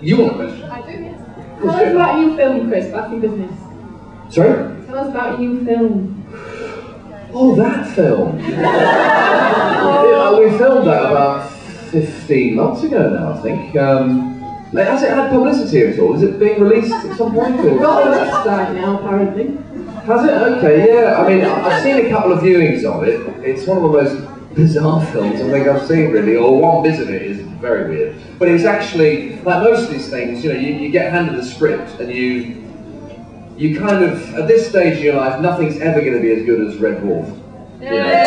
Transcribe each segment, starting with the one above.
You want a question? I do, yes. Tell us about your film, Chris, back in business. Sorry? Tell us about your film. Oh, that film! We filmed that about 15 months ago now, I think. Has it had publicity at all? Is it being released at some point? We've got a website now, apparently. Has it? Okay, yeah. I mean, I've seen a couple of viewings of it. It's one of the most bizarre films I think I've seen, really, or one bit of it is very weird. But it's actually, like most of these things, you know, you get handed a script and you kind of, at this stage in your life, nothing's ever going to be as good as Red Dwarf. You know?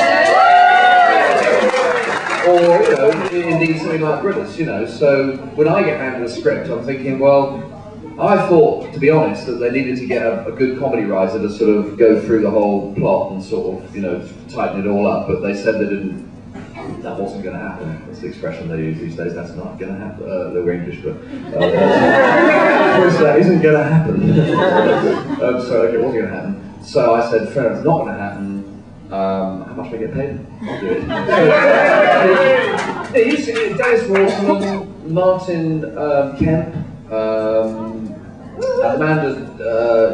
Or, you know, indeed something like British, you know. So when I get handed a script, I'm thinking, well, I thought, to be honest, that they needed to get a good comedy writer to sort of go through the whole plot and sort of, you know, tighten it all up. But they said that wasn't going to happen. That's the expression they use these days. That's not going to happen. They were English, but that isn't going to happen. So okay, it wasn't going to happen. So I said, fair enough, it's not going to happen. How much do I get paid? I'll do it. So, Dennis Waterman, Martin Kemp, Amanda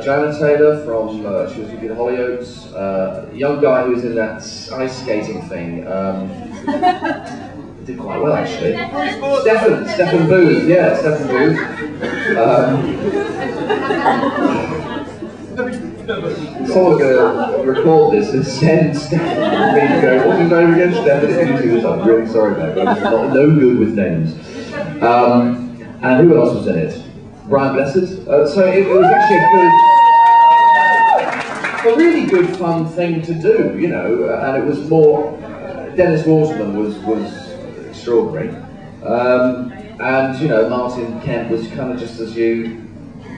Joanna Taylor from she was in Hollyoaks, young guy who was in that ice skating thing. Did quite well actually. Stephen Booth, yeah, Stephen Booth. Someone's going to record this and send Stephen me to go, what's his name again? Stephen, if you do this, I'm really sorry mate, but I'm not no good with names. And who else was in it? Brian Blessed. So it was actually a really good fun thing to do, you know, and it was more, Dennis Waterman was extraordinary. And, you know, Martin Kemp was kind of just as you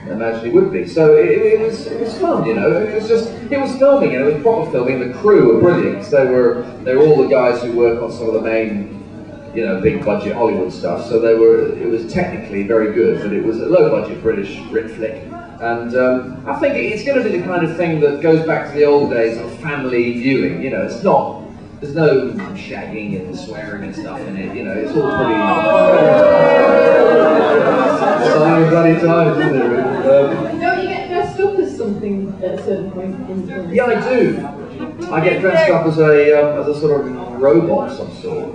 imagine he would be. So it was fun, you know. It was filming, and it was proper filming. The crew were brilliant, because they were all the guys who work on some of the main, you know, big budget Hollywood stuff. So it was technically very good, but it was a low budget British Brit flick. And I think it's going to be the kind of thing that goes back to the old days of family viewing. You know, there's no shagging and swearing and stuff in it. You know, it's all pretty exciting bloody times, isn't it? Don't you get dressed up as something at a certain point in the film? Yeah, I do. I get dressed up as a sort of robot of some sort.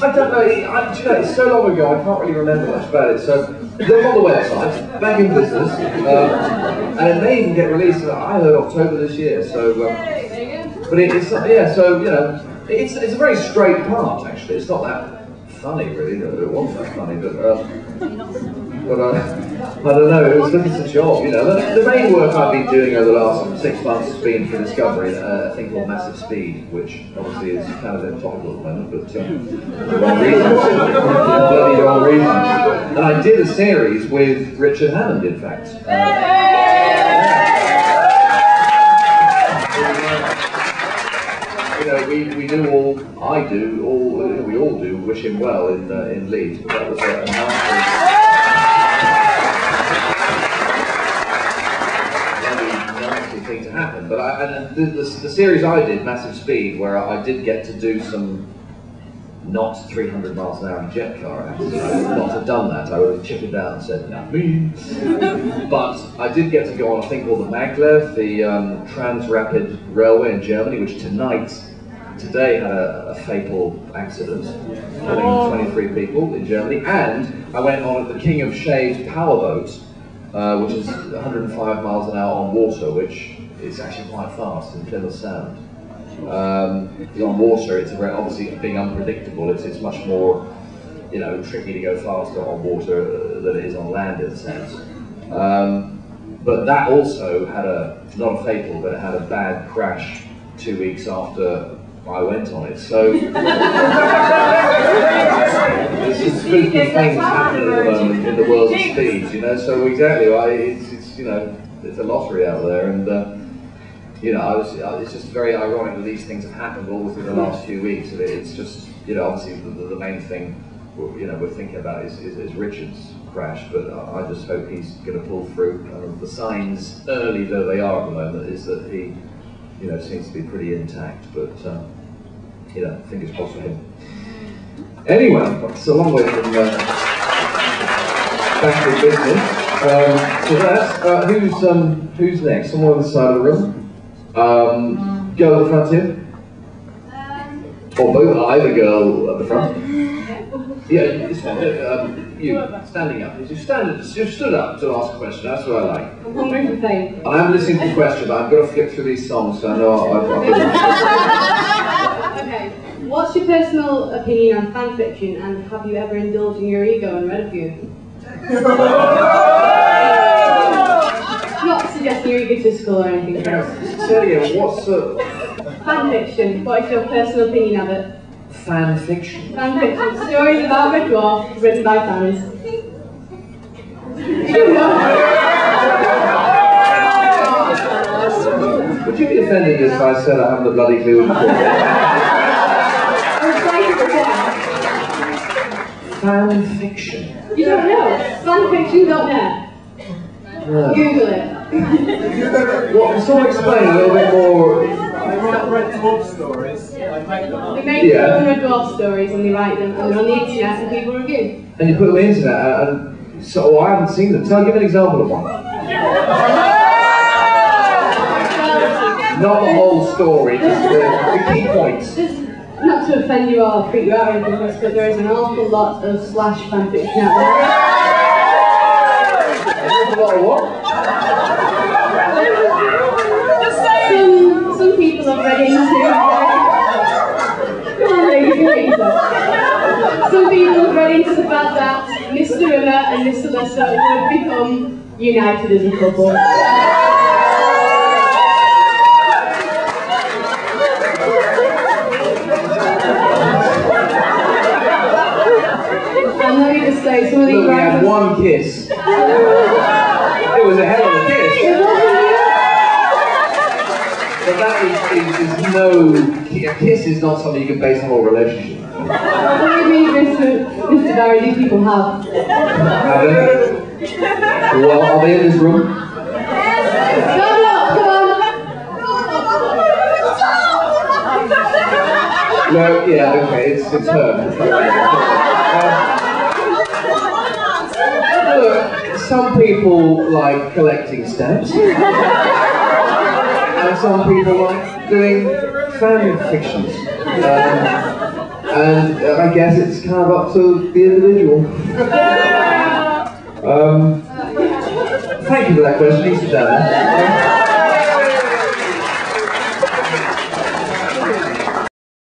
I don't know. Do you know, it's so long ago. I can't really remember much about it. So look on the website, back in business, and it may even get released. I heard October this year. So, but it's yeah. So you know, it's a very straight part actually. It's not that funny really. It wasn't that funny, but I don't know. It was like it's a job. You know, the main work I've been doing over the last 6 months has been for Discovery, a thing called Massive Speed, which obviously is kind of topical at the moment, but for the wrong reasons. Bloody wrong reasons. And I did a series with Richard Hammond, in fact. You know, we all do wish him well in Leeds, but that was a nasty thing to happen. But the series I did, Massive Speed, where I did get to do some not 300 miles an hour in a jet car, I would not have done that. I would have chickened out and said, no. But I did get to go on a thing called the Maglev, the Trans-Rapid Railway in Germany, which today had a fatal accident, killing 23 people in Germany. And I went on the King of Shade's powerboat, which is 105 miles an hour on water, which is actually quite fast in Plymouth Sound. On water, it's obviously being unpredictable. It's much more, you know, tricky to go faster on water than it is on land, in a sense. But that also had not a fatal, but it had a bad crash 2 weeks after I went on it. So there's some spooky things happening at the moment in the world of speed, you know. So exactly, it's you know, it's a lottery out there, and you know, it's just very ironic that these things have happened all within the last few weeks. It's just, you know, obviously the main thing, you know, we're thinking about is Richard's crash, but I just hope he's going to pull through. The signs, early though they are at the moment, is that he, you know, seems to be pretty intact, but you know, fingers crossed for him. Anyway, it's a long way from back in business. So that's, who's next? Someone on the side of the room? Girl at the front here? Or both, either girl at the front? Yeah, you standing up. You stood up to ask a question, that's what I like. I'm hungry for fame. I am listening to the question, but I've got to flip through these songs, so I know Okay, what's your personal opinion on fan fiction, and have you ever indulged in your ego and read a few? Not suggesting you're egotistical or anything. So yeah, what's Fan fiction, what is your personal opinion of it? fan fiction? Fan fiction, stories about Red Dwarf written by fans. Would you be offended if I said I haven't a bloody clue what you're Fan fiction? You don't know? Fan fiction, you don't know? No. Google it. What, someone explain a little bit more. They write Red Dwarf stories. They make them up. They make their own Red Dwarf stories and they write them, and they're on the internet and people review. And you put them on the internet, and so I haven't seen them. So I'll give an example of one. Not the whole story, just the key points. Just not to offend you or freak you out or anything, but there is an awful lot of slash fanfiction out there. There's a lot of what? Some people have read into. Come on, ladies, you read that. Some people have read into the fact that Mr. Rimmer and Mr. Lester would become united as a couple. And let me just say, some of these Look, we had writers. one kiss. It was a hell of a kiss. But that is no... A kiss is not something you can base a whole relationship on. What do you mean, Mr. Barrie, these people have? Have they? Well, are they in this room? No, come on! No, yeah, okay, it's her. Look, some people like collecting stamps. And some people like doing fan fictions. And I guess it's kind of up to the individual. Thank you for that question. You sit down there.